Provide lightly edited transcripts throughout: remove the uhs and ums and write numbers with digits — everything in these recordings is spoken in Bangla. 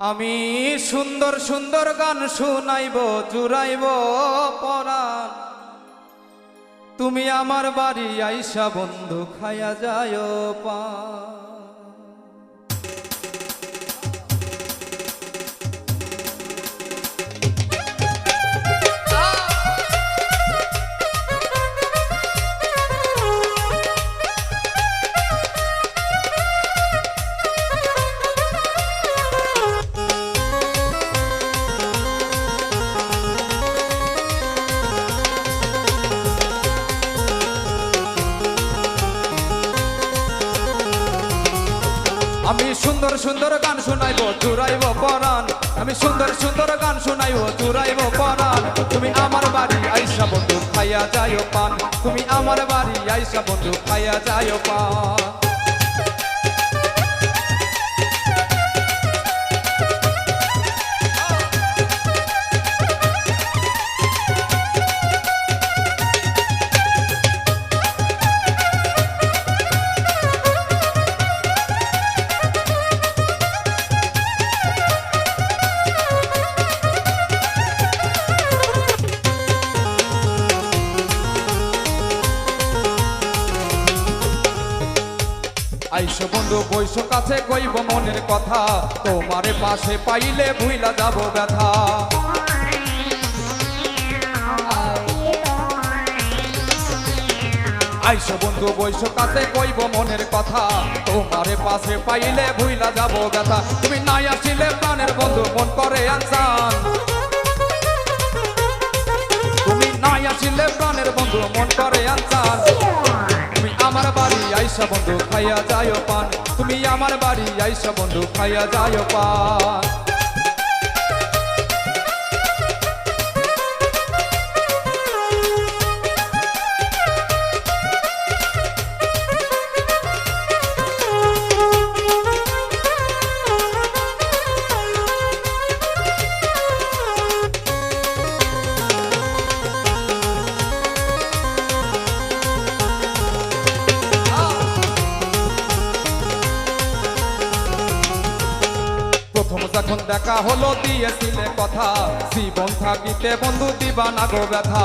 আমি সুন্দর সুন্দর গান শুনাইব জুড়াইব পরাণ। তুমি আমার বাড়ি আইসা বন্ধু খায়া যায় পান। আমি সুন্দর সুন্দর গান শুনাইব জুড়াইব পরাণ। আমি সুন্দর সুন্দর গান শুনাইব জুড়াইব পরাণ। তুমি আমার বাড়ি আইসা বন্ধু খাইয়া যায় পান। তুমি আমার বাড়ি আইসা বন্ধু খাইয়া যায় পান। আইসো বন্ধু বইসো কাছে কইব মনের কথা। তোমারে পাশে পাইলে ভুইলা যাব ব্যথা। আইসো বন্ধু বইসো কাছে কইব মনের কথা। তোমারে পাশে পাইলে ভুইলা যাব ব্যথা। তুমি নাই আসিলে প্রাণের বন্ধু মন করে আনসান। তুমি নাই আসিলে প্রাণের বন্ধু মন করে আনসান। আমার বাড়ি আইসা বন্ধু খাইয়া যায় পান। তুমি আমার বাড়ি আইসা বন্ধু খাইয়া যায় পান। যখন দেখা হলো দিয়েছিলে কথা। জীবন থাকিতে বন্ধু দিবা না গো ব্যথা।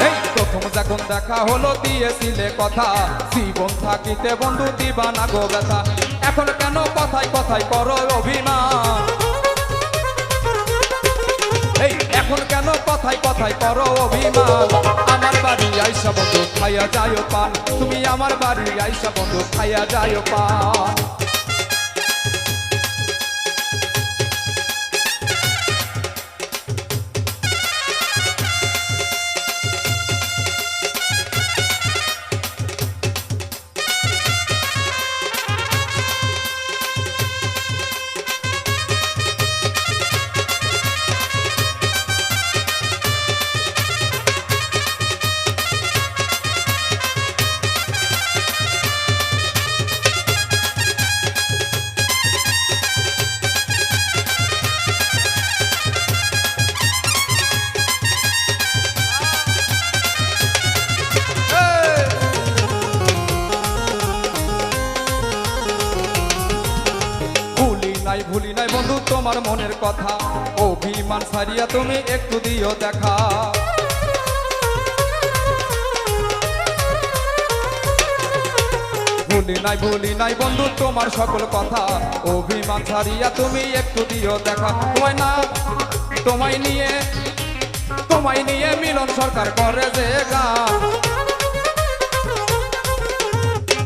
এই প্রথম যখন দেখা হলো দিয়েছিলে কথা। জীবন থাকিতে বন্ধু দিবা না গো ব্যথা। এখন কেন কথায় কথায় করো অভিমান। এই এখন কেন কথায় কথায় করো অভিমান। আমার বাড়ি আইসা বন্ধু খাইয়া যায় পান। তুমি আমার বাড়ি আইসা বন্ধু খাইয়া যায় পান। ভুলি নাই বন্ধু তোমার মনের কথা। অভিমান ছাড়িয়া তুমি একটু দিও দেখা। ভুলি নাই বন্ধু তোমার সকল কথা। অভিমান ছাড়িয়া তুমি একটু দিও দেখা। তোমায় নিয়ে মিলন সরকার করে যে গান।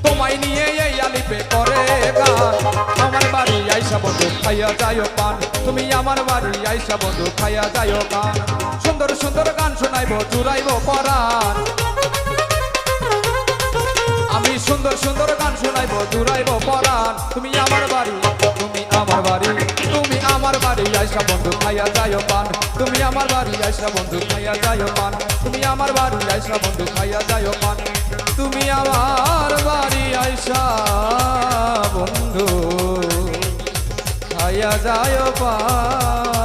তোমায় নিয়ে এই আলিপে করে গান। আমার বাড়ি আইসা বন্ধু খাইয়া যায় পান। তুমি আমার বাড়ি আইসা বন্ধু খাইয়া যায় পান। সুন্দর সুন্দর গান শোনাইব জুড়াইব পরাণ। আমি সুন্দর সুন্দর গান শোনাইব জুড়াইব পরাণ। তুমি আমার বাড়ি আইসা বন্ধু খাইয়া যায় পান। তুমি আমার বাড়ি আইসা বন্ধু খাইয়া যায় পান। তুমি আমার বাড়ি আইসা বন্ধু খাইয়া যায় পান। তুমি আমার বাড়ি আইসা বন্ধু খাইয়া যায় পান।